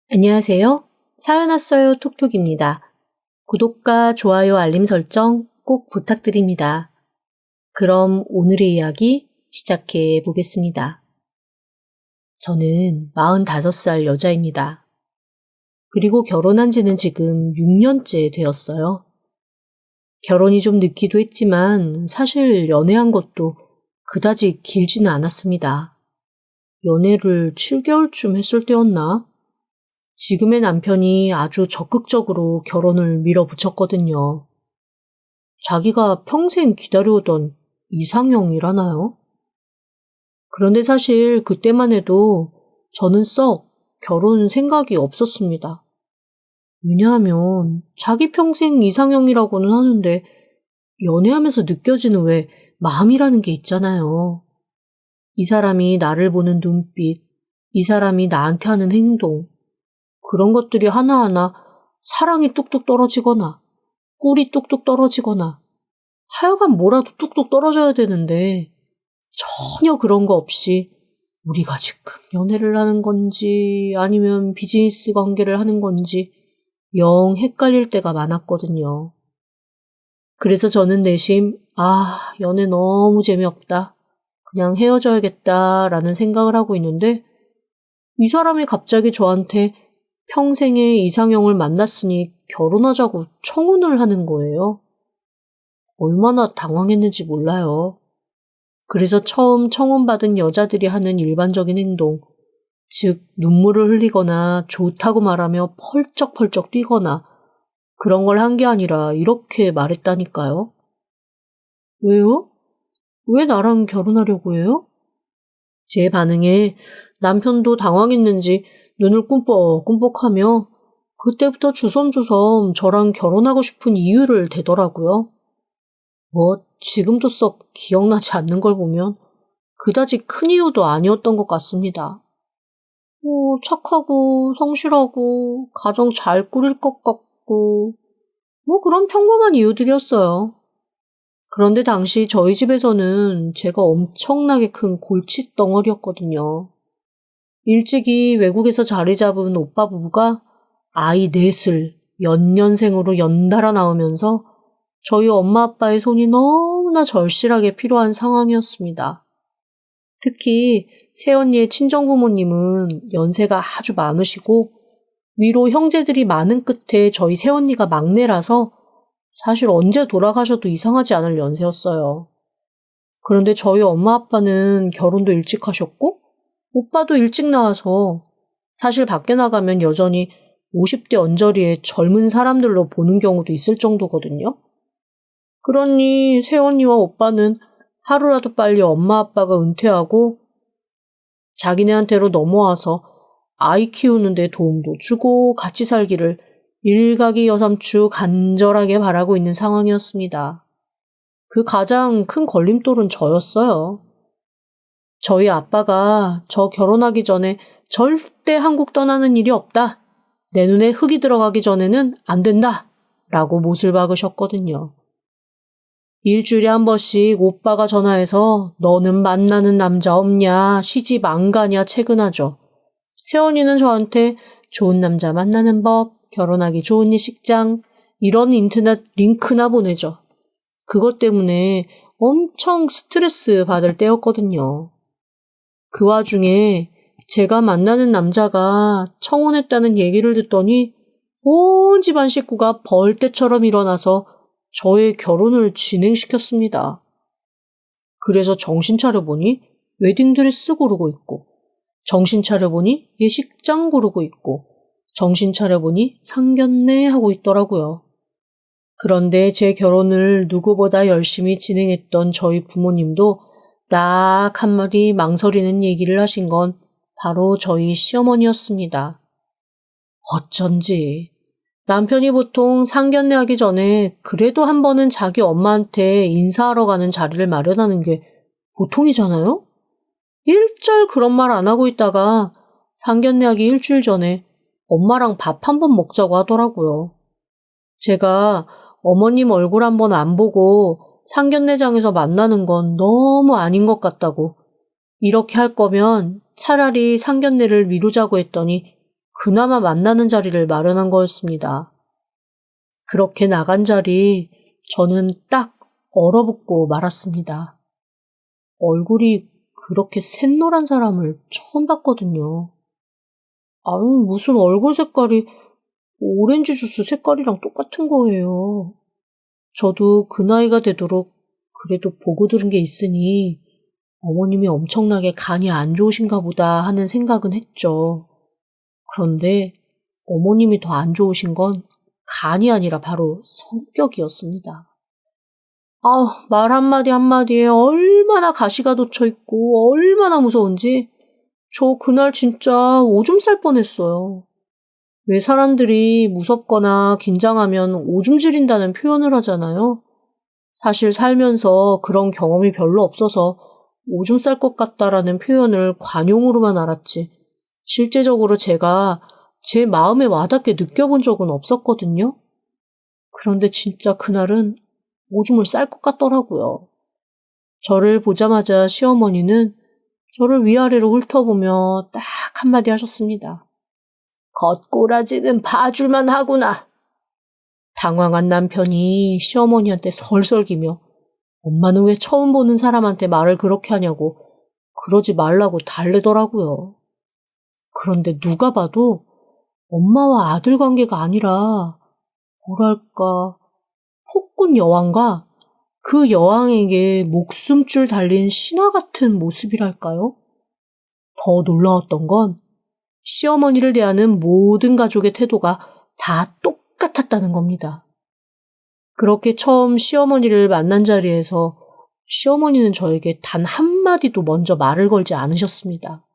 안녕하세요. 사연 왔어요 톡톡입니다. 구독과 좋아요 알림 설정 꼭 부탁드립니다. 그럼 오늘의 이야기 시작해 보겠습니다. 저는 45살 여자입니다. 그리고 결혼한 지는 지금 6년째 되었어요. 결혼이 좀 늦기도 했지만 사실 연애한 것도 그다지 길지는 않았습니다. 연애를 7개월쯤 했을 때였나? 지금의 남편이 아주 적극적으로 결혼을 밀어붙였거든요. 자기가 평생 기다려오던 이상형이라나요? 그런데 사실 그때만 해도 저는 썩 결혼 생각이 없었습니다. 왜냐하면 자기 평생 이상형이라고는 하는데 연애하면서 느껴지는 왜 마음이라는 게 있잖아요. 이 사람이 나를 보는 눈빛, 이 사람이 나한테 하는 행동, 그런 것들이 하나하나 사랑이 뚝뚝 떨어지거나 꿀이 뚝뚝 떨어지거나 하여간 뭐라도 뚝뚝 떨어져야 되는데 전혀 그런 거 없이 우리가 지금 연애를 하는 건지 아니면 비즈니스 관계를 하는 건지 영 헷갈릴 때가 많았거든요. 그래서 저는 내심 연애 너무 재미없다. 그냥 헤어져야겠다라는 생각을 하고 있는데 이 사람이 갑자기 저한테 평생의 이상형을 만났으니 결혼하자고 청혼을 하는 거예요. 얼마나 당황했는지 몰라요. 그래서 처음 청혼받은 여자들이 하는 일반적인 행동, 즉 눈물을 흘리거나 좋다고 말하며 펄쩍펄쩍 뛰거나 그런 걸 한 게 아니라 이렇게 말했다니까요. 왜요? 왜 나랑 결혼하려고 해요? 제 반응에 남편도 당황했는지 눈을 꿈뻑꿈뻑하며 그때부터 주섬주섬 저랑 결혼하고 싶은 이유를 대더라고요. 지금도 썩 기억나지 않는 걸 보면 그다지 큰 이유도 아니었던 것 같습니다. 착하고 성실하고 가정 잘 꾸릴 것 같고 그런 평범한 이유들이었어요. 그런데 당시 저희 집에서는 제가 엄청나게 큰 골칫덩어리였거든요. 일찍이 외국에서 자리 잡은 오빠 부부가 아이 넷을 연년생으로 연달아 낳으면서 저희 엄마 아빠의 손이 너무나 절실하게 필요한 상황이었습니다. 특히 새언니의 친정부모님은 연세가 아주 많으시고 위로 형제들이 많은 끝에 저희 새언니가 막내라서 사실 언제 돌아가셔도 이상하지 않을 연세였어요. 그런데 저희 엄마 아빠는 결혼도 일찍 하셨고 오빠도 일찍 나와서 사실 밖에 나가면 여전히 50대 언저리의 젊은 사람들로 보는 경우도 있을 정도거든요. 그러니 새언니와 오빠는 하루라도 빨리 엄마 아빠가 은퇴하고 자기네한테로 넘어와서 아이 키우는 데 도움도 주고 같이 살기를 일가기 여삼추 간절하게 바라고 있는 상황이었습니다. 그 가장 큰 걸림돌은 저였어요. 저희 아빠가 저 결혼하기 전에 절대 한국 떠나는 일이 없다. 내 눈에 흙이 들어가기 전에는 안 된다. 라고 못을 박으셨거든요. 일주일에 한 번씩 오빠가 전화해서 너는 만나는 남자 없냐, 시집 안 가냐 체근하죠. 새언니는 저한테 좋은 남자 만나는 법, 결혼하기 좋은 예식장, 이런 인터넷 링크나 보내죠. 그것 때문에 엄청 스트레스 받을 때였거든요. 그 와중에 제가 만나는 남자가 청혼했다는 얘기를 듣더니 온 집안 식구가 벌떼처럼 일어나서 저의 결혼을 진행시켰습니다. 그래서 정신 차려보니 웨딩드레스 고르고 있고 정신 차려보니 예식장 고르고 있고 정신 차려보니 상견례 하고 있더라고요. 그런데 제 결혼을 누구보다 열심히 진행했던 저희 부모님도 딱 한마디 망설이는 얘기를 하신 건 바로 저희 시어머니였습니다. 어쩐지 남편이 보통 상견례 하기 전에 그래도 한 번은 자기 엄마한테 인사하러 가는 자리를 마련하는 게 보통이잖아요? 일절 그런 말 안 하고 있다가 상견례 하기 일주일 전에 엄마랑 밥 한 번 먹자고 하더라고요. 제가 어머님 얼굴 한 번 안 보고 상견례장에서 만나는 건 너무 아닌 것 같다고 이렇게 할 거면 차라리 상견례를 미루자고 했더니 그나마 만나는 자리를 마련한 거였습니다. 그렇게 나간 자리 저는 딱 얼어붙고 말았습니다. 얼굴이 그렇게 샛노란 사람을 처음 봤거든요. 아유, 무슨 얼굴 색깔이 오렌지 주스 색깔이랑 똑같은 거예요. 저도 그 나이가 되도록 그래도 보고 들은 게 있으니 어머님이 엄청나게 간이 안 좋으신가 보다 하는 생각은 했죠. 그런데 어머님이 더 안 좋으신 건 간이 아니라 바로 성격이었습니다. 말 한마디 한마디에 얼마나 가시가 돋쳐있고 얼마나 무서운지 저 그날 진짜 오줌 쌀 뻔했어요. 왜 사람들이 무섭거나 긴장하면 오줌 지린다는 표현을 하잖아요. 사실 살면서 그런 경험이 별로 없어서 오줌 쌀 것 같다라는 표현을 관용으로만 알았지 실제적으로 제가 제 마음에 와닿게 느껴본 적은 없었거든요. 그런데 진짜 그날은 오줌을 쌀 것 같더라고요. 저를 보자마자 시어머니는 저를 위아래로 훑어보며 딱 한마디 하셨습니다. 겉꼬라지는 봐줄만 하구나. 당황한 남편이 시어머니한테 설설기며 엄마는 왜 처음 보는 사람한테 말을 그렇게 하냐고 그러지 말라고 달래더라고요. 그런데 누가 봐도 엄마와 아들 관계가 아니라 뭐랄까 폭군 여왕과 그 여왕에게 목숨줄 달린 신하 같은 모습이랄까요? 더 놀라웠던 건 시어머니를 대하는 모든 가족의 태도가 다 똑같았다는 겁니다. 그렇게 처음 시어머니를 만난 자리에서 시어머니는 저에게 단 한마디도 먼저 말을 걸지 않으셨습니다.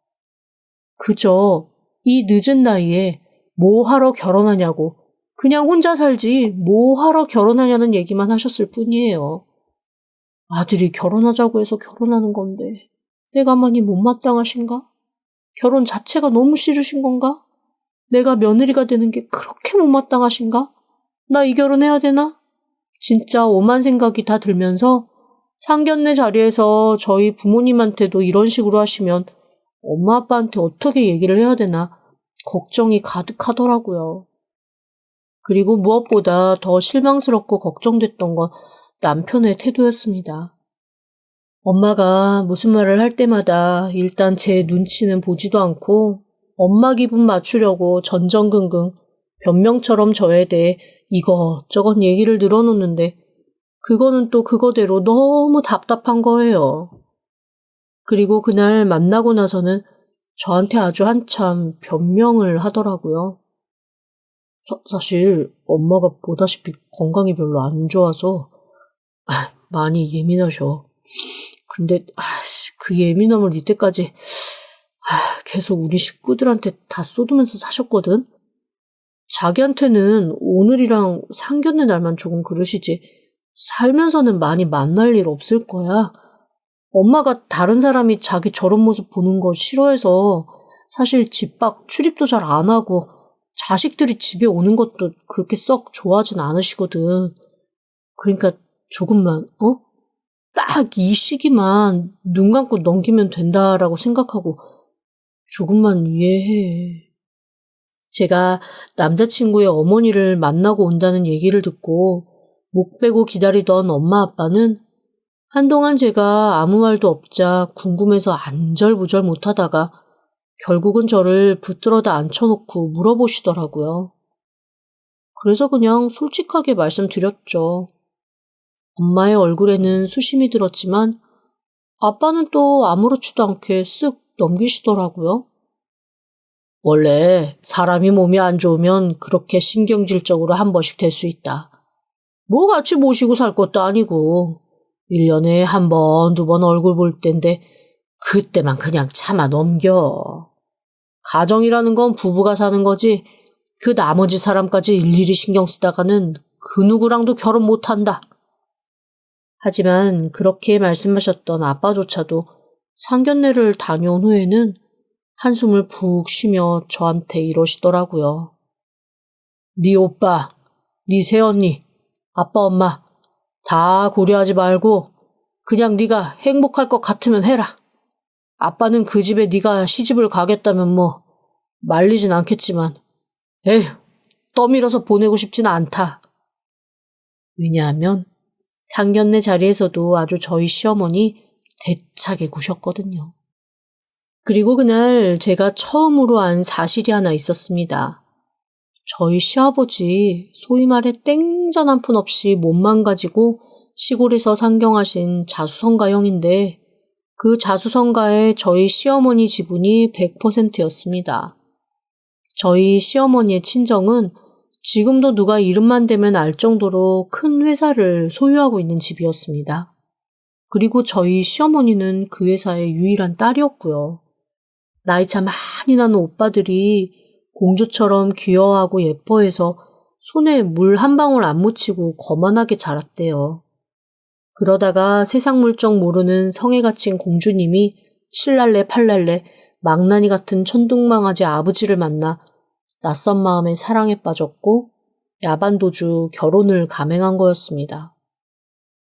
그저 이 늦은 나이에 뭐 하러 결혼하냐고 그냥 혼자 살지 뭐 하러 결혼하냐는 얘기만 하셨을 뿐이에요. 아들이 결혼하자고 해서 결혼하는 건데 내가 많이 못마땅하신가? 결혼 자체가 너무 싫으신 건가? 내가 며느리가 되는 게 그렇게 못마땅하신가? 나 이 결혼해야 되나? 진짜 오만 생각이 다 들면서 상견례 자리에서 저희 부모님한테도 이런 식으로 하시면 엄마 아빠한테 어떻게 얘기를 해야 되나 걱정이 가득하더라고요. 그리고 무엇보다 더 실망스럽고 걱정됐던 건 남편의 태도였습니다. 엄마가 무슨 말을 할 때마다 일단 제 눈치는 보지도 않고 엄마 기분 맞추려고 전전긍긍 변명처럼 저에 대해 이것저것 얘기를 늘어놓는데 그거는 또 그거대로 너무 답답한 거예요. 그리고 그날 만나고 나서는 저한테 아주 한참 변명을 하더라고요. 사실 엄마가 보다시피 건강이 별로 안 좋아서 많이 예민하셔. 근데 그 예민함을 이때까지 계속 우리 식구들한테 다 쏟으면서 사셨거든. 자기한테는 오늘이랑 상견례 날만 조금 그러시지 살면서는 많이 만날 일 없을 거야. 엄마가 다른 사람이 자기 저런 모습 보는 거 싫어해서 사실 집 밖 출입도 잘 안 하고 자식들이 집에 오는 것도 그렇게 썩 좋아하진 않으시거든. 그러니까 조금만 딱 이 시기만 눈 감고 넘기면 된다라고 생각하고 조금만 이해해. 제가 남자친구의 어머니를 만나고 온다는 얘기를 듣고 목 빼고 기다리던 엄마 아빠는 한동안 제가 아무 말도 없자 궁금해서 안절부절 못하다가 결국은 저를 붙들어다 앉혀놓고 물어보시더라고요. 그래서 그냥 솔직하게 말씀드렸죠. 엄마의 얼굴에는 수심이 들었지만 아빠는 또 아무렇지도 않게 쓱 넘기시더라고요. 원래 사람이 몸이 안 좋으면 그렇게 신경질적으로 한 번씩 될 수 있다. 뭐 같이 모시고 살 것도 아니고 1년에 한 번, 두 번 얼굴 볼 텐데 그때만 그냥 참아 넘겨. 가정이라는 건 부부가 사는 거지 그 나머지 사람까지 일일이 신경 쓰다가는 그 누구랑도 결혼 못한다. 하지만 그렇게 말씀하셨던 아빠조차도 상견례를 다녀온 후에는 한숨을 푹 쉬며 저한테 이러시더라고요. 네 오빠, 네 새언니, 아빠 엄마 다 고려하지 말고 그냥 네가 행복할 것 같으면 해라. 아빠는 그 집에 네가 시집을 가겠다면 뭐 말리진 않겠지만 에휴, 떠밀어서 보내고 싶지는 않다. 왜냐하면 상견례 자리에서도 아주 저희 시어머니 대차게 구셨거든요. 그리고 그날 제가 처음으로 안 사실이 하나 있었습니다. 저희 시아버지 소위 말해 땡전 한 푼 없이 몸만 가지고 시골에서 상경하신 자수성가형인데 그 자수성가에 저희 시어머니 지분이 100%였습니다. 저희 시어머니의 친정은 지금도 누가 이름만 대면 알 정도로 큰 회사를 소유하고 있는 집이었습니다. 그리고 저희 시어머니는 그 회사의 유일한 딸이었고요. 나이차 많이 나는 오빠들이 공주처럼 귀여워하고 예뻐해서 손에 물 한 방울 안 묻히고 거만하게 자랐대요. 그러다가 세상 물정 모르는 성에 갇힌 공주님이 칠날래 팔날래 망나니 같은 천둥망아지 아버지를 만나 낯선 마음에 사랑에 빠졌고 야반도주 결혼을 감행한 거였습니다.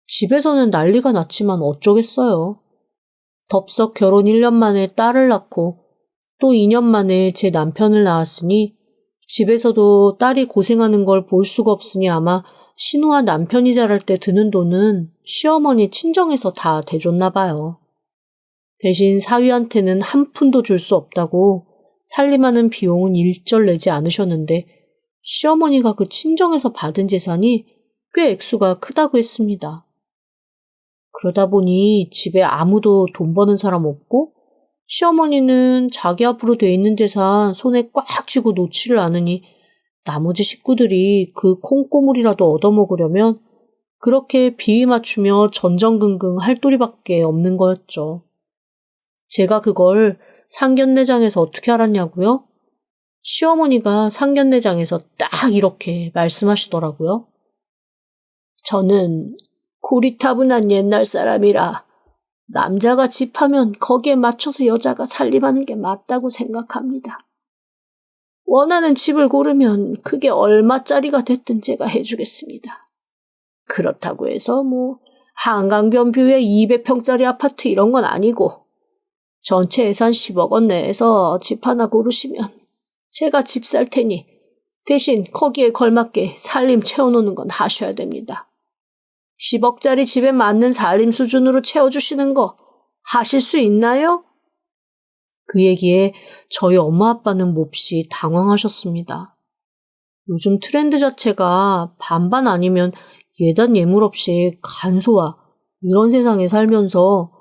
집에서는 난리가 났지만 어쩌겠어요. 덥석 결혼 1년 만에 딸을 낳고 또 2년 만에 제 남편을 낳았으니 집에서도 딸이 고생하는 걸 볼 수가 없으니 아마 신우와 남편이 자랄 때 드는 돈은 시어머니 친정에서 다 대줬나 봐요. 대신 사위한테는 한 푼도 줄 수 없다고 살림하는 비용은 일절 내지 않으셨는데 시어머니가 그 친정에서 받은 재산이 꽤 액수가 크다고 했습니다. 그러다 보니 집에 아무도 돈 버는 사람 없고 시어머니는 자기 앞으로 돼 있는 재산 손에 꽉 쥐고 놓지를 않으니 나머지 식구들이 그 콩고물이라도 얻어먹으려면 그렇게 비위 맞추며 전전긍긍 할 도리밖에 없는 거였죠. 제가 그걸 상견례장에서 어떻게 알았냐고요? 시어머니가 상견례장에서 딱 이렇게 말씀하시더라고요. 저는 고리타분한 옛날 사람이라 남자가 집하면 거기에 맞춰서 여자가 살림하는 게 맞다고 생각합니다. 원하는 집을 고르면 그게 얼마짜리가 됐든 제가 해주겠습니다. 그렇다고 해서 한강변뷰에 200평짜리 아파트 이런 건 아니고 전체 예산 10억 원 내에서 집 하나 고르시면 제가 집 살 테니 대신 거기에 걸맞게 살림 채워놓는 건 하셔야 됩니다. 10억짜리 집에 맞는 살림 수준으로 채워주시는 거 하실 수 있나요? 그 얘기에 저희 엄마 아빠는 몹시 당황하셨습니다. 요즘 트렌드 자체가 반반 아니면 예단 예물 없이 간소화 이런 세상에 살면서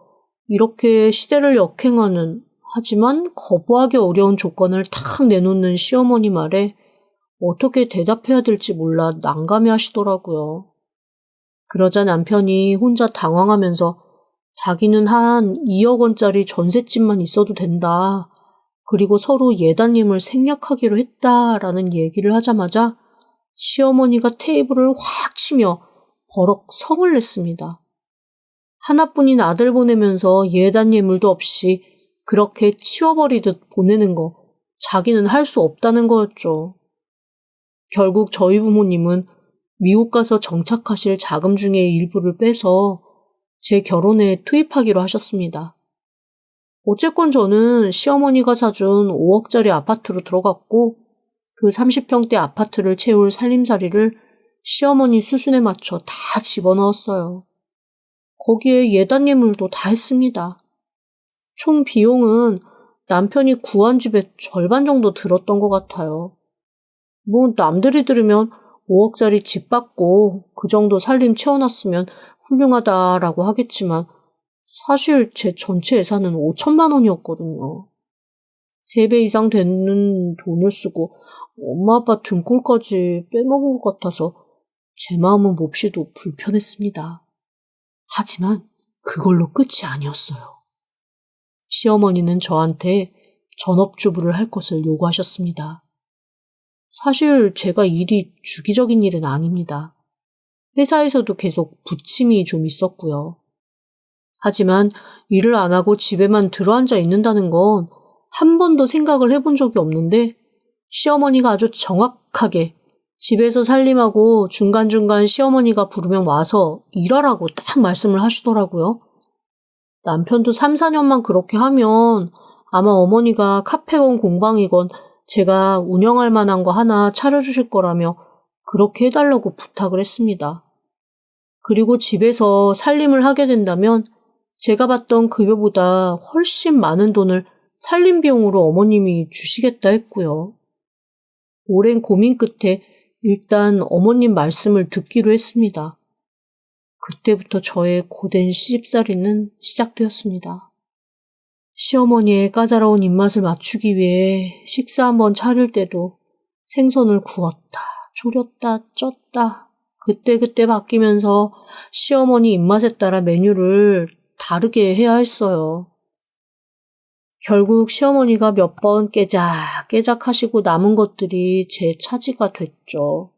이렇게 시대를 역행하는 하지만 거부하기 어려운 조건을 탁 내놓는 시어머니 말에 어떻게 대답해야 될지 몰라 난감해 하시더라고요. 그러자 남편이 혼자 당황하면서 자기는 한 2억 원짜리 전셋집만 있어도 된다. 그리고 서로 예단님을 생략하기로 했다라는 얘기를 하자마자 시어머니가 테이블을 확 치며 버럭 성을 냈습니다. 하나뿐인 아들 보내면서 예단 예물도 없이 그렇게 치워버리듯 보내는 거 자기는 할 수 없다는 거였죠. 결국 저희 부모님은 미국 가서 정착하실 자금 중에 일부를 빼서 제 결혼에 투입하기로 하셨습니다. 어쨌건 저는 시어머니가 사준 5억짜리 아파트로 들어갔고 그 30평대 아파트를 채울 살림살이를 시어머니 수준에 맞춰 다 집어넣었어요. 거기에 예단 예물도 다 했습니다. 총 비용은 남편이 구한 집의 절반 정도 들었던 것 같아요. 남들이 들으면 5억짜리 집 받고 그 정도 살림 채워놨으면 훌륭하다라고 하겠지만 사실 제 전체 예산은 5천만 원이었거든요. 3배 이상 되는 돈을 쓰고 엄마 아빠 등골까지 빼먹은 것 같아서 제 마음은 몹시도 불편했습니다. 하지만 그걸로 끝이 아니었어요. 시어머니는 저한테 전업주부를 할 것을 요구하셨습니다. 사실 제가 일이 주기적인 일은 아닙니다. 회사에서도 계속 부침이 좀 있었고요. 하지만 일을 안 하고 집에만 들어앉아 있는다는 건 한 번도 생각을 해본 적이 없는데 시어머니가 아주 정확하게 집에서 살림하고 중간중간 시어머니가 부르면 와서 일하라고 딱 말씀을 하시더라고요. 남편도 3, 4년만 그렇게 하면 아마 어머니가 카페건 공방이건 제가 운영할 만한 거 하나 차려주실 거라며 그렇게 해달라고 부탁을 했습니다. 그리고 집에서 살림을 하게 된다면 제가 받던 급여보다 훨씬 많은 돈을 살림 비용으로 어머님이 주시겠다 했고요. 오랜 고민 끝에 일단 어머님 말씀을 듣기로 했습니다. 그때부터 저의 고된 시집살이는 시작되었습니다. 시어머니의 까다로운 입맛을 맞추기 위해 식사 한번 차릴 때도 생선을 구웠다, 졸였다, 쪘다. 그때그때 바뀌면서 시어머니 입맛에 따라 메뉴를 다르게 해야 했어요. 결국 시어머니가 몇 번 깨작깨작 하시고 남은 것들이 제 차지가 됐죠.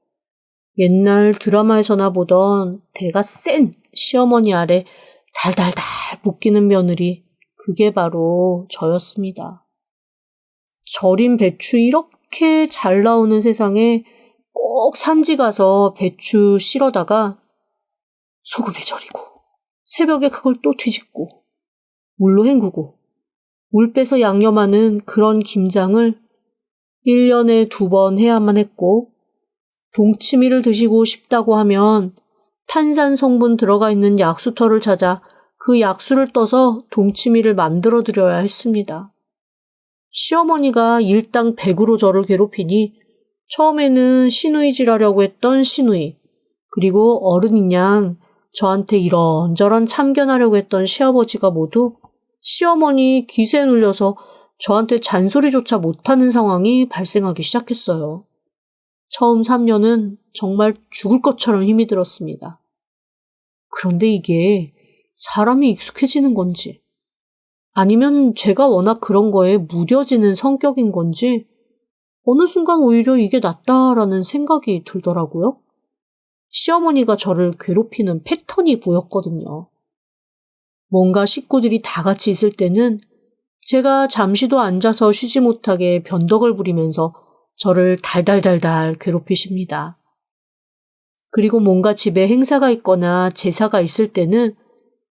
옛날 드라마에서나 보던 대가 센 시어머니 아래 달달달 볶이는 며느리, 그게 바로 저였습니다. 절인 배추 이렇게 잘 나오는 세상에 꼭 산지 가서 배추 실어다가 소금에 절이고 새벽에 그걸 또 뒤집고 물로 헹구고 물 빼서 양념하는 그런 김장을 1년에 2번 해야만 했고, 동치미를 드시고 싶다고 하면 탄산 성분 들어가 있는 약수터를 찾아 그 약수를 떠서 동치미를 만들어 드려야 했습니다. 시어머니가 일당 100으로 저를 괴롭히니 처음에는 시누이질하려고 했던 시누이, 그리고 어른인 양 저한테 이런저런 참견하려고 했던 시아버지가 모두 시어머니 기세에 눌려서 저한테 잔소리조차 못하는 상황이 발생하기 시작했어요. 처음 3년은 정말 죽을 것처럼 힘이 들었습니다. 그런데 이게 사람이 익숙해지는 건지, 아니면 제가 워낙 그런 거에 무뎌지는 성격인 건지 어느 순간 오히려 이게 낫다라는 생각이 들더라고요. 시어머니가 저를 괴롭히는 패턴이 보였거든요. 뭔가 식구들이 다 같이 있을 때는 제가 잠시도 앉아서 쉬지 못하게 변덕을 부리면서 저를 달달달달 괴롭히십니다. 그리고 뭔가 집에 행사가 있거나 제사가 있을 때는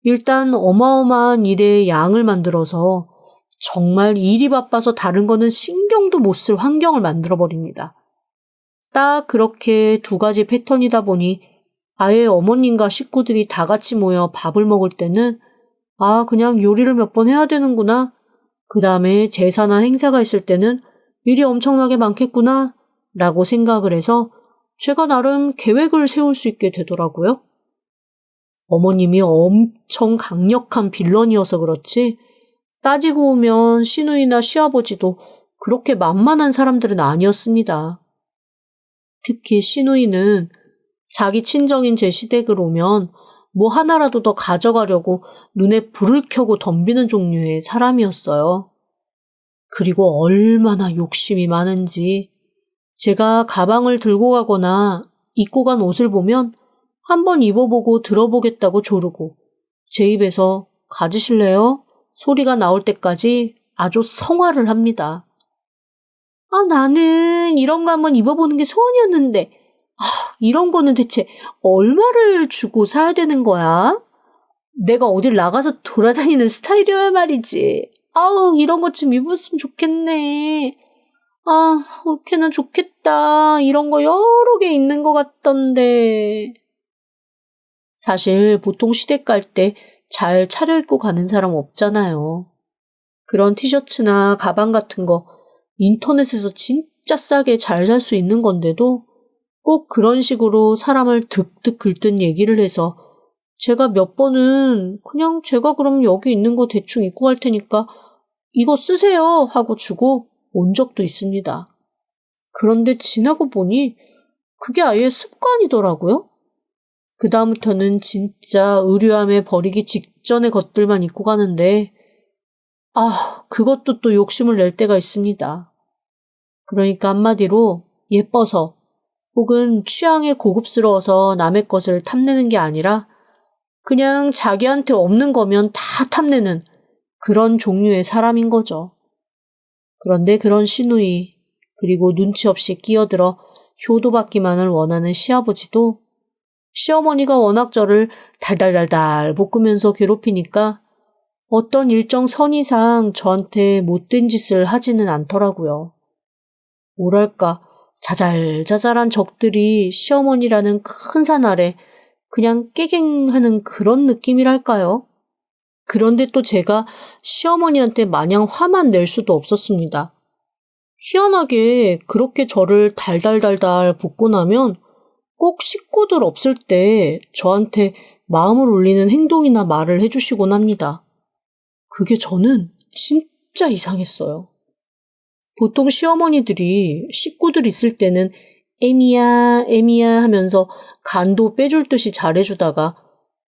일단 어마어마한 일의 양을 만들어서 정말 일이 바빠서 다른 거는 신경도 못 쓸 환경을 만들어버립니다. 딱 그렇게 2가지 패턴이다 보니 아예 어머님과 식구들이 다 같이 모여 밥을 먹을 때는 그냥 요리를 몇 번 해야 되는구나. 그 다음에 제사나 행사가 있을 때는 일이 엄청나게 많겠구나 라고 생각을 해서 제가 나름 계획을 세울 수 있게 되더라고요. 어머님이 엄청 강력한 빌런이어서 그렇지 따지고 보면 시누이나 시아버지도 그렇게 만만한 사람들은 아니었습니다. 특히 시누이는 자기 친정인 제 시댁을 오면 뭐 하나라도 더 가져가려고 눈에 불을 켜고 덤비는 종류의 사람이었어요. 그리고 얼마나 욕심이 많은지 제가 가방을 들고 가거나 입고 간 옷을 보면 한번 입어보고 들어보겠다고 조르고 제 입에서 가지실래요? 소리가 나올 때까지 아주 성화를 합니다. 나는 이런 거 한번 입어보는 게 소원이었는데 이런 거는 대체 얼마를 주고 사야 되는 거야? 내가 어딜 나가서 돌아다니는 스타일이어야 말이지. 이런 것 좀 입었으면 좋겠네. 이렇게는 좋겠다. 이런 거 여러 개 있는 것 같던데. 사실 보통 시댁 갈 때 잘 차려입고 가는 사람 없잖아요. 그런 티셔츠나 가방 같은 거 인터넷에서 진짜 싸게 잘 살 수 있는 건데도 꼭 그런 식으로 사람을 득득 긁든 얘기를 해서 제가 몇 번은 그냥 제가 그럼 여기 있는 거 대충 입고 갈 테니까 이거 쓰세요 하고 주고 온 적도 있습니다. 그런데 지나고 보니 그게 아예 습관이더라고요. 그 다음부터는 진짜 의류함에 버리기 직전의 것들만 입고 가는데 그것도 또 욕심을 낼 때가 있습니다. 그러니까 한마디로 예뻐서 혹은 취향에 고급스러워서 남의 것을 탐내는 게 아니라 그냥 자기한테 없는 거면 다 탐내는 그런 종류의 사람인 거죠. 그런데 그런 시누이, 그리고 눈치 없이 끼어들어 효도받기만을 원하는 시아버지도 시어머니가 워낙 저를 달달달달 볶으면서 괴롭히니까 어떤 일정 선 이상 저한테 못된 짓을 하지는 않더라고요. 뭐랄까, 자잘자잘한 적들이 시어머니라는 큰 산 아래 그냥 깨갱하는 그런 느낌이랄까요? 그런데 또 제가 시어머니한테 마냥 화만 낼 수도 없었습니다. 희한하게 그렇게 저를 달달달달 볶고 나면 꼭 식구들 없을 때 저한테 마음을 울리는 행동이나 말을 해주시곤 합니다. 그게 저는 진짜 이상했어요. 보통 시어머니들이 식구들 있을 때는 애미야, 애미야 하면서 간도 빼줄 듯이 잘해주다가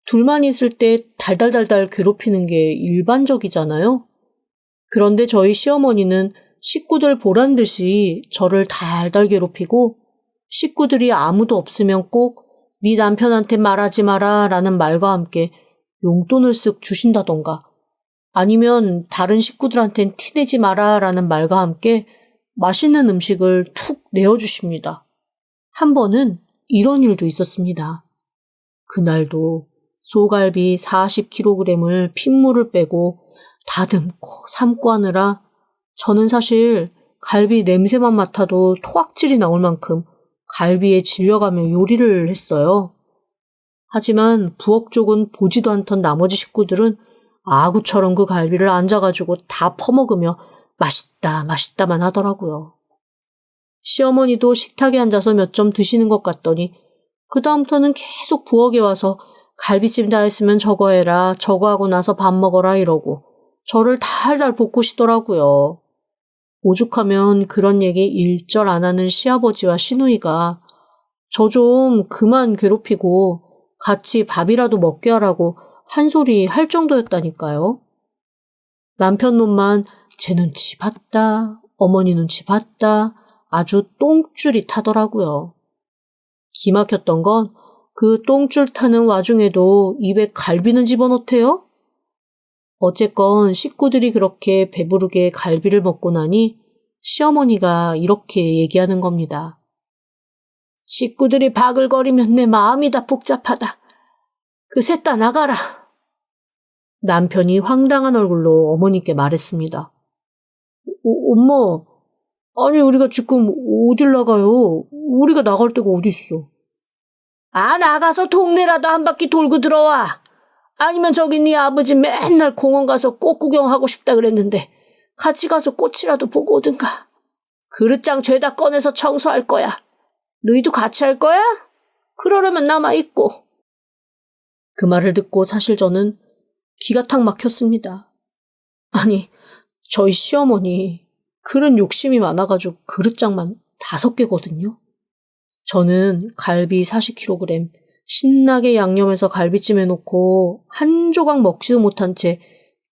둘만 있을 때 달달달달 괴롭히는 게 일반적이잖아요. 그런데 저희 시어머니는 식구들 보란 듯이 저를 달달 괴롭히고 식구들이 아무도 없으면 꼭 네 남편한테 말하지 마라 라는 말과 함께 용돈을 쓱 주신다던가 아니면 다른 식구들한텐 티내지 마라 라는 말과 함께 맛있는 음식을 툭 내어주십니다. 한 번은 이런 일도 있었습니다. 그날도 소갈비 40kg을 핏물을 빼고 다듬고 삶고 하느라 저는 사실 갈비 냄새만 맡아도 토악질이 나올 만큼 갈비에 질려가며 요리를 했어요. 하지만 부엌 쪽은 보지도 않던 나머지 식구들은 아구처럼 그 갈비를 앉아가지고 다 퍼먹으며 맛있다 맛있다만 하더라고요. 시어머니도 식탁에 앉아서 몇 점 드시는 것 같더니 그 다음부터는 계속 부엌에 와서 갈비찜 다 했으면 저거 해라, 저거 하고 나서 밥 먹어라 이러고 저를 달달 볶으시더라고요. 오죽하면 그런 얘기 일절 안 하는 시아버지와 시누이가 저 좀 그만 괴롭히고 같이 밥이라도 먹게 하라고 한 소리 할 정도였다니까요. 남편 놈만 제 눈치 봤다, 어머니 눈치 봤다, 아주 똥줄이 타더라고요. 기막혔던 건 그 똥줄 타는 와중에도 입에 갈비는 집어넣대요? 어쨌건 식구들이 그렇게 배부르게 갈비를 먹고 나니 시어머니가 이렇게 얘기하는 겁니다. 식구들이 바글거리면 내 마음이 다 복잡하다. 그 셋 다 나가라. 남편이 황당한 얼굴로 어머니께 말했습니다. 엄마, 아니 우리가 지금 어딜 나가요? 우리가 나갈 데가 어디 있어? 나가서 동네라도 한 바퀴 돌고 들어와. 아니면 저기 네 아버지 맨날 공원 가서 꽃 구경하고 싶다 그랬는데 같이 가서 꽃이라도 보고 오든가. 그릇장 죄다 꺼내서 청소할 거야. 너희도 같이 할 거야? 그러려면 남아있고. 그 말을 듣고 사실 저는 기가 탁 막혔습니다. 아니, 저희 시어머니 그런 욕심이 많아가지고 그릇장만 5개거든요. 저는 갈비 40kg 신나게 양념해서 갈비찜 해놓고 한 조각 먹지도 못한 채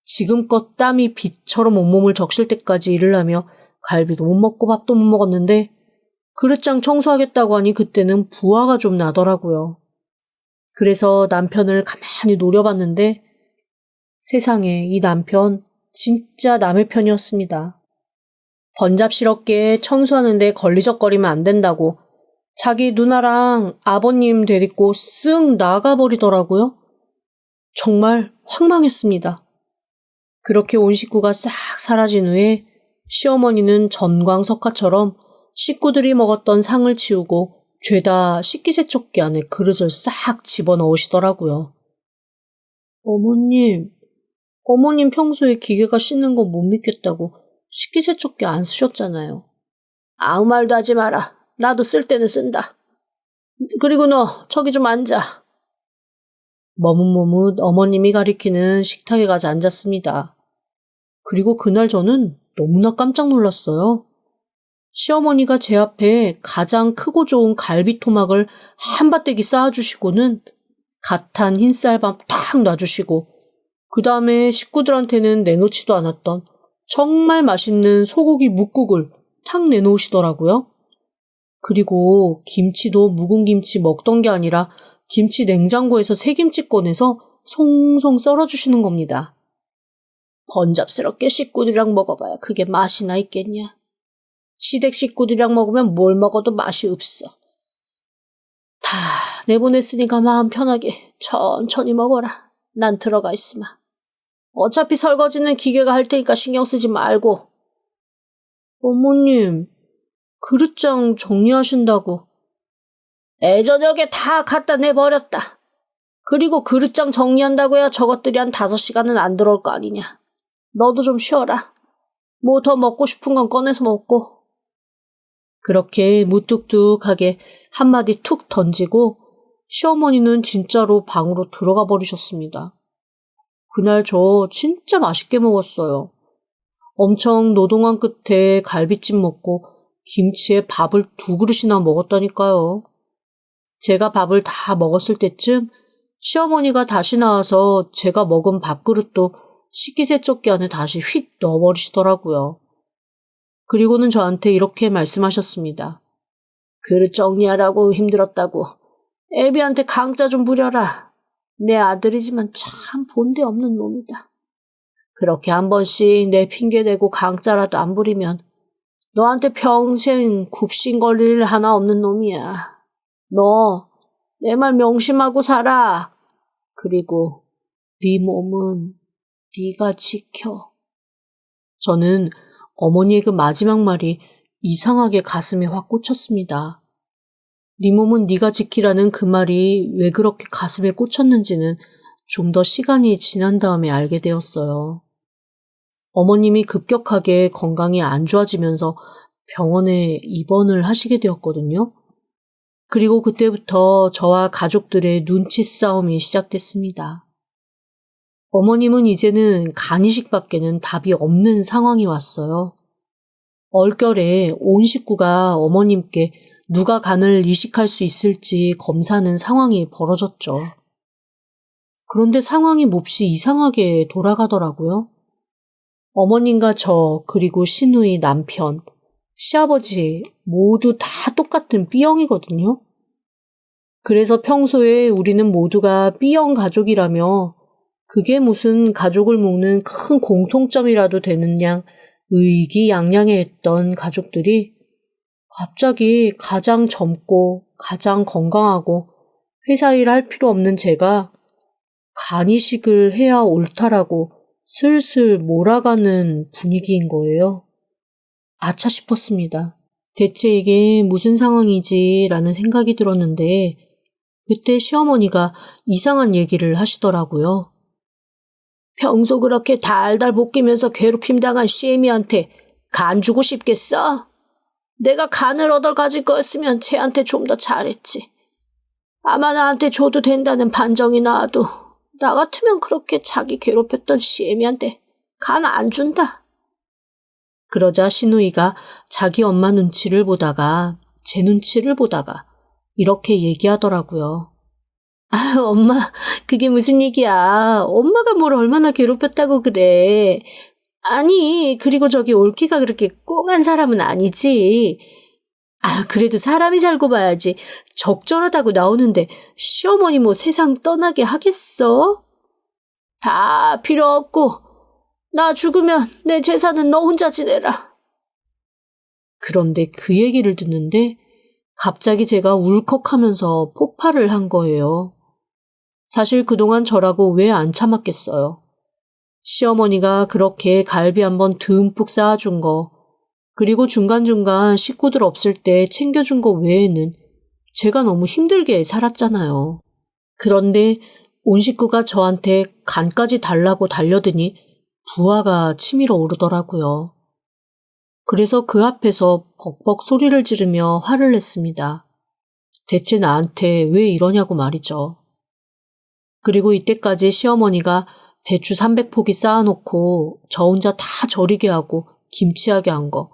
지금껏 땀이 비처럼 온몸을 적실 때까지 일을 하며 갈비도 못 먹고 밥도 못 먹었는데 그릇장 청소하겠다고 하니 그때는 부화가 좀 나더라고요. 그래서 남편을 가만히 노려봤는데 세상에 이 남편 진짜 남의 편이었습니다. 번잡스럽게 청소하는데 걸리적거리면 안 된다고 자기 누나랑 아버님 데리고 쓱 나가버리더라고요. 정말 황망했습니다. 그렇게 온 식구가 싹 사라진 후에 시어머니는 전광석화처럼 식구들이 먹었던 상을 치우고 죄다 식기세척기 안에 그릇을 싹 집어넣으시더라고요. 어머님 평소에 기계가 씻는 거 못 믿겠다고 식기세척기 안 쓰셨잖아요. 아무 말도 하지 마라. 나도 쓸 때는 쓴다. 그리고 너 저기 좀 앉아. 머뭇머뭇 어머님이 가리키는 식탁에 가서 앉았습니다. 그리고 그날 저는 너무나 깜짝 놀랐어요. 시어머니가 제 앞에 가장 크고 좋은 갈비토막을 한바대기 쌓아주시고는 갓한 흰쌀밥 탁 놔주시고 그 다음에 식구들한테는 내놓지도 않았던 정말 맛있는 소고기 묵국을 탁 내놓으시더라고요. 그리고 김치도 묵은 김치 먹던 게 아니라 김치 냉장고에서 새김치 꺼내서 송송 썰어주시는 겁니다. 번잡스럽게 식구들이랑 먹어봐야 그게 맛이나 있겠냐. 시댁 식구들이랑 먹으면 뭘 먹어도 맛이 없어. 다 내보냈으니까 마음 편하게 천천히 먹어라. 난 들어가 있으마. 어차피 설거지는 기계가 할 테니까 신경 쓰지 말고. 어머님, 그릇장 정리하신다고. 애저녁에 다 갖다 내버렸다. 그리고 그릇장 정리한다고야 저것들이 한 5시간은 안 들어올 거 아니냐. 너도 좀 쉬어라. 뭐 더 먹고 싶은 건 꺼내서 먹고. 그렇게 무뚝뚝하게 한마디 툭 던지고 시어머니는 진짜로 방으로 들어가 버리셨습니다. 그날 저 진짜 맛있게 먹었어요. 엄청 노동한 끝에 갈비찜 먹고 김치에 밥을 2그릇이나 먹었다니까요. 제가 밥을 다 먹었을 때쯤 시어머니가 다시 나와서 제가 먹은 밥그릇도 식기세척기 안에 다시 휙 넣어버리시더라고요. 그리고는 저한테 이렇게 말씀하셨습니다. 그릇 정리하라고 힘들었다고 애비한테 강짜 좀 부려라. 내 아들이지만 참 본데 없는 놈이다. 그렇게 한 번씩 내 핑계대고 강짜라도 안 부리면 너한테 평생 굽신 걸릴 하나 없는 놈이야. 너 내 말 명심하고 살아. 그리고 네 몸은 네가 지켜. 저는 어머니의 그 마지막 말이 이상하게 가슴에 확 꽂혔습니다. 네 몸은 네가 지키라는 그 말이 왜 그렇게 가슴에 꽂혔는지는 좀 더 시간이 지난 다음에 알게 되었어요. 어머님이 급격하게 건강이 안 좋아지면서 병원에 입원을 하시게 되었거든요. 그리고 그때부터 저와 가족들의 눈치 싸움이 시작됐습니다. 어머님은 이제는 간이식밖에는 답이 없는 상황이 왔어요. 얼결에 온 식구가 어머님께 누가 간을 이식할 수 있을지 검사하는 상황이 벌어졌죠. 그런데 상황이 몹시 이상하게 돌아가더라고요. 어머님과 저 그리고 시누이 남편, 시아버지 모두 다 똑같은 B형이거든요. 그래서 평소에 우리는 모두가 B형 가족이라며 그게 무슨 가족을 묶는 큰 공통점이라도 되는 양 의기양양해했던 가족들이 갑자기 가장 젊고 가장 건강하고 회사 일 할 필요 없는 제가 간이식을 해야 옳다라고 슬슬 몰아가는 분위기인 거예요. 아차 싶었습니다. 대체 이게 무슨 상황이지라는 생각이 들었는데 그때 시어머니가 이상한 얘기를 하시더라고요. 평소 그렇게 달달 볶이면서 괴롭힘 당한 시애미한테 간 주고 싶겠어? 내가 간을 얻어 가질 거였으면 쟤한테 좀 더 잘했지. 아마 나한테 줘도 된다는 반정이 나와도 나 같으면 그렇게 자기 괴롭혔던 시애미한테 간 안 준다. 그러자 시누이가 자기 엄마 눈치를 보다가 제 눈치를 보다가 이렇게 얘기하더라고요. 아, 엄마, 그게 무슨 얘기야. 엄마가 뭘 얼마나 괴롭혔다고 그래. 아니, 그리고 저기 올케가 그렇게 꽁한 사람은 아니지. 아, 그래도 사람이 살고 봐야지. 적절하다고 나오는데 시어머니 뭐 세상 떠나게 하겠어? 다 필요 없고 나 죽으면 내 재산은 너 혼자 지내라. 그런데 그 얘기를 듣는데 갑자기 제가 울컥하면서 폭발을 한 거예요. 사실 그동안 저라고 왜 안 참았겠어요. 시어머니가 그렇게 갈비 한번 듬뿍 쌓아준 거, 그리고 중간중간 식구들 없을 때 챙겨준 거 외에는 제가 너무 힘들게 살았잖아요. 그런데 온 식구가 저한테 간까지 달라고 달려드니 부하가 치밀어 오르더라고요. 그래서 그 앞에서 벅벅 소리를 지르며 화를 냈습니다. 대체 나한테 왜 이러냐고 말이죠. 그리고 이때까지 시어머니가 배추 300포기 쌓아놓고 저 혼자 다 절이게 하고 김치하게 한 거,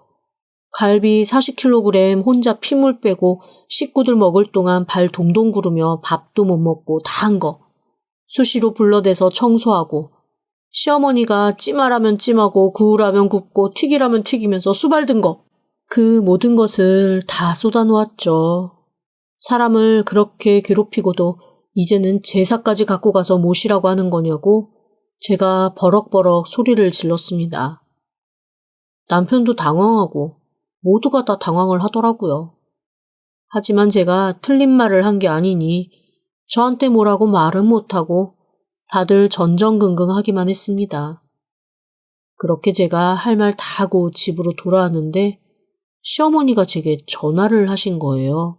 갈비 40kg 혼자 피물 빼고 식구들 먹을 동안 발 동동 구르며 밥도 못 먹고 다 한 거, 수시로 불러대서 청소하고 시어머니가 찜하라면 찜하고 구우라면 굽고 튀기라면 튀기면서 수발든 거, 그 모든 것을 다 쏟아놓았죠. 사람을 그렇게 괴롭히고도 이제는 제사까지 갖고 가서 모시라고 하는 거냐고 제가 버럭버럭 소리를 질렀습니다. 남편도 당황하고 모두가 다 당황을 하더라고요. 하지만 제가 틀린 말을 한 게 아니니 저한테 뭐라고 말은 못하고 다들 전전긍긍하기만 했습니다. 그렇게 제가 할 말 다 하고 집으로 돌아왔는데 시어머니가 제게 전화를 하신 거예요.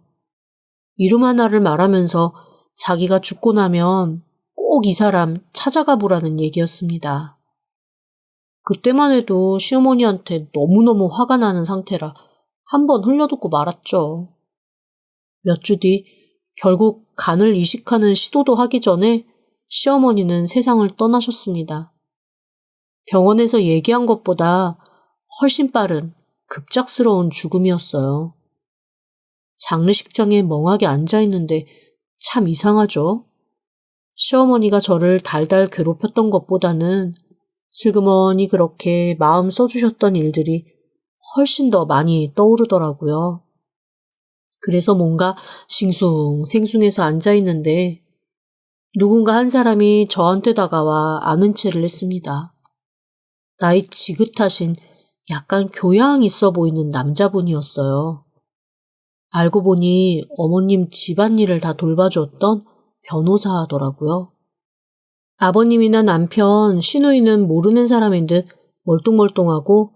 이름 하나를 말하면서 자기가 죽고 나면 꼭 이 사람 찾아가 보라는 얘기였습니다. 그때만 해도 시어머니한테 너무너무 화가 나는 상태라 한번 흘려듣고 말았죠. 몇 주 뒤 결국 간을 이식하는 시도도 하기 전에 시어머니는 세상을 떠나셨습니다. 병원에서 얘기한 것보다 훨씬 빠른 급작스러운 죽음이었어요. 장례식장에 멍하게 앉아있는데 참 이상하죠? 시어머니가 저를 달달 괴롭혔던 것보다는 슬그머니 그렇게 마음 써주셨던 일들이 훨씬 더 많이 떠오르더라고요. 그래서 뭔가 싱숭생숭해서 앉아있는데 누군가 한 사람이 저한테 다가와 아는 체를 했습니다. 나이 지긋하신 약간 교양 있어 보이는 남자분이었어요. 알고 보니 어머님 집안일을 다 돌봐줬던 변호사더라고요. 아버님이나 남편, 시누이는 모르는 사람인 듯 멀뚱멀뚱하고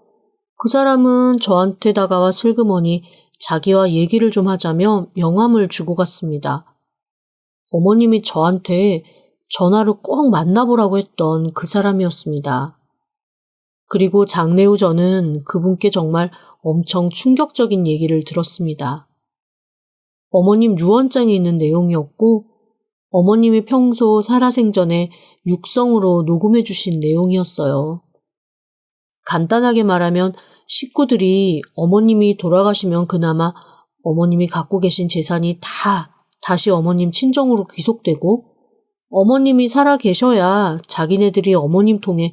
그 사람은 저한테 다가와 슬그머니 자기와 얘기를 좀 하자며 명함을 주고 갔습니다. 어머님이 저한테 전화로 꼭 만나보라고 했던 그 사람이었습니다. 그리고 장례 후 저는 그분께 정말 엄청 충격적인 얘기를 들었습니다. 어머님 유언장에 있는 내용이었고 어머님이 평소 살아생전에 육성으로 녹음해 주신 내용이었어요. 간단하게 말하면 식구들이 어머님이 돌아가시면 그나마 어머님이 갖고 계신 재산이 다시 어머님 친정으로 귀속되고 어머님이 살아 계셔야 자기네들이 어머님 통해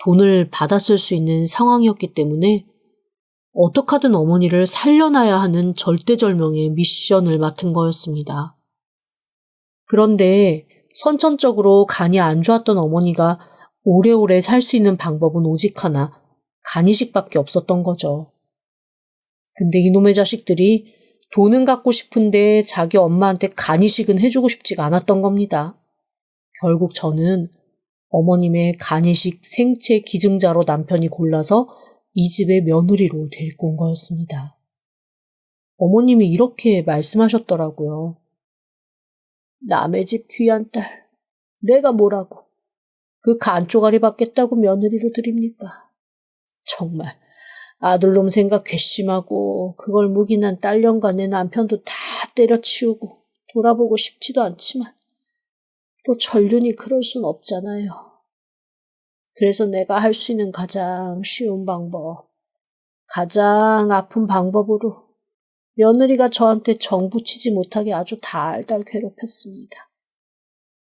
돈을 받았을 수 있는 상황이었기 때문에 어떻게 하든 어머니를 살려놔야 하는 절대절명의 미션을 맡은 거였습니다. 그런데 선천적으로 간이 안 좋았던 어머니가 오래오래 살 수 있는 방법은 오직 하나, 간이식밖에 없었던 거죠. 근데 이놈의 자식들이 돈은 갖고 싶은데 자기 엄마한테 간이식은 해주고 싶지가 않았던 겁니다. 결국 저는 어머님의 간이식 생체 기증자로 남편이 골라서 이 집의 며느리로 데리고 온 거였습니다. 어머님이 이렇게 말씀하셨더라고요. 남의 집 귀한 딸, 내가 뭐라고 그 간조가리 받겠다고 며느리로 드립니까? 정말 아들놈 생각 괘씸하고 그걸 묵인한 딸년과 내 남편도 다 때려치우고 돌아보고 싶지도 않지만 또 전륜이 그럴 순 없잖아요. 그래서 내가 할 수 있는 가장 쉬운 방법, 가장 아픈 방법으로 며느리가 저한테 정 붙이지 못하게 아주 달달 괴롭혔습니다.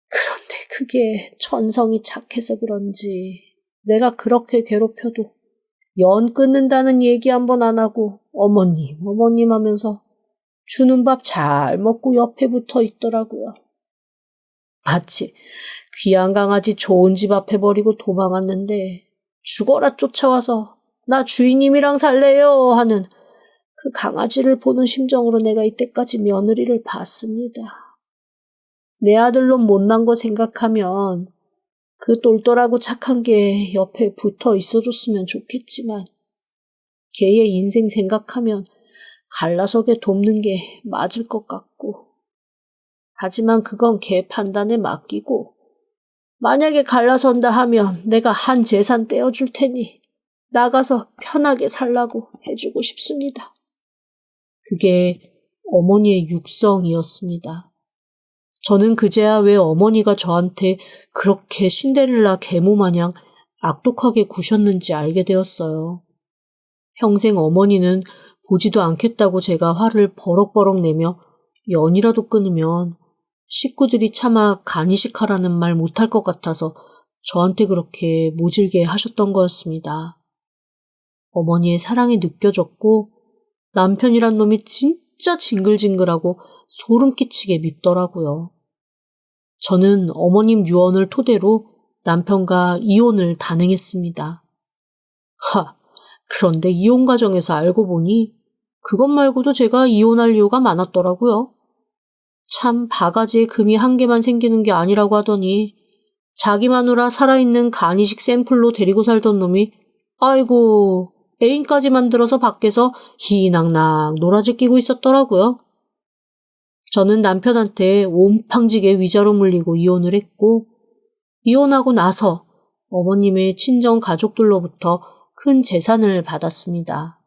그런데 그게 천성이 착해서 그런지 내가 그렇게 괴롭혀도 연 끊는다는 얘기 한 번 안 하고 어머님 하면서 주는 밥 잘 먹고 옆에 붙어 있더라고요. 마치 귀한 강아지 좋은 집 앞에 버리고 도망왔는데 죽어라 쫓아와서 나 주인님이랑 살래요 하는 그 강아지를 보는 심정으로 내가 이때까지 며느리를 봤습니다. 내 아들놈 못난 거 생각하면 그 똘똘하고 착한 게 옆에 붙어 있어줬으면 좋겠지만 걔의 인생 생각하면 갈라서게 돕는 게 맞을 것 같고 하지만 그건 걔 판단에 맡기고 만약에 갈라선다 하면 내가 한 재산 떼어줄 테니 나가서 편하게 살라고 해주고 싶습니다. 그게 어머니의 육성이었습니다. 저는 그제야 왜 어머니가 저한테 그렇게 신데렐라 계모 마냥 악독하게 구셨는지 알게 되었어요. 평생 어머니는 보지도 않겠다고 제가 화를 버럭버럭 내며 연이라도 끊으면 식구들이 차마 간이식하라는 말 못할 것 같아서 저한테 그렇게 모질게 하셨던 거였습니다. 어머니의 사랑이 느껴졌고 남편이란 놈이 진짜 징글징글하고 소름 끼치게 밉더라고요. 저는 어머님 유언을 토대로 남편과 이혼을 단행했습니다. 그런데 이혼 과정에서 알고 보니 그것 말고도 제가 이혼할 이유가 많았더라고요. 참 바가지에 금이 한 개만 생기는 게 아니라고 하더니 자기 마누라 살아있는 간이식 샘플로 데리고 살던 놈이 아이고 애인까지 만들어서 밖에서 희낙낙 노라지 끼고 있었더라고요. 저는 남편한테 온팡지게 위자료 물리고 이혼을 했고, 이혼하고 나서 어머님의 친정 가족들로부터 큰 재산을 받았습니다.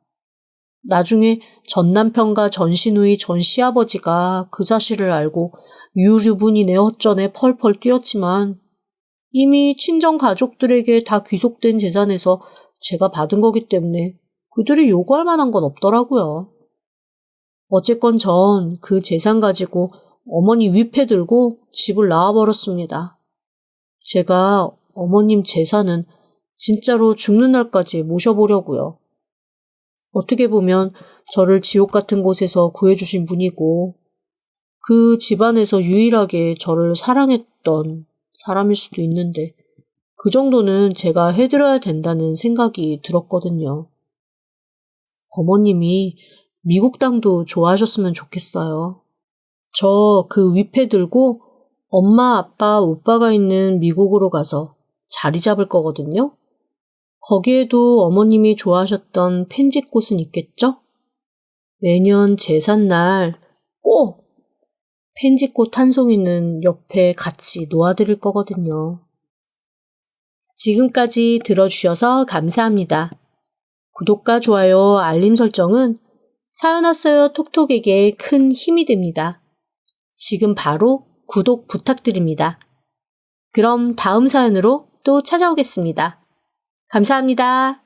나중에 전 남편과 전 시누이 전 시아버지가 그 사실을 알고 유류분이네 어쩌네 펄펄 뛰었지만 이미 친정 가족들에게 다 귀속된 재산에서 제가 받은 거기 때문에 그들이 요구할 만한 건 없더라고요. 어쨌건 전 그 재산 가지고 어머니 위패 들고 집을 나와버렸습니다. 제가 어머님 재산은 진짜로 죽는 날까지 모셔보려고요. 어떻게 보면 저를 지옥 같은 곳에서 구해주신 분이고 그 집안에서 유일하게 저를 사랑했던 사람일 수도 있는데 그 정도는 제가 해드려야 된다는 생각이 들었거든요. 어머님이 미국 땅도 좋아하셨으면 좋겠어요. 저 그 위패 들고 엄마, 아빠, 오빠가 있는 미국으로 가서 자리 잡을 거거든요. 거기에도 어머님이 좋아하셨던 펜지꽃은 있겠죠? 매년 제삿날 꼭 펜지꽃 한 송이는 옆에 같이 놓아드릴 거거든요. 지금까지 들어주셔서 감사합니다. 구독과 좋아요, 알림 설정은 사연 왔어요 톡톡에게 큰 힘이 됩니다. 지금 바로 구독 부탁드립니다. 그럼 다음 사연으로 또 찾아오겠습니다. 감사합니다.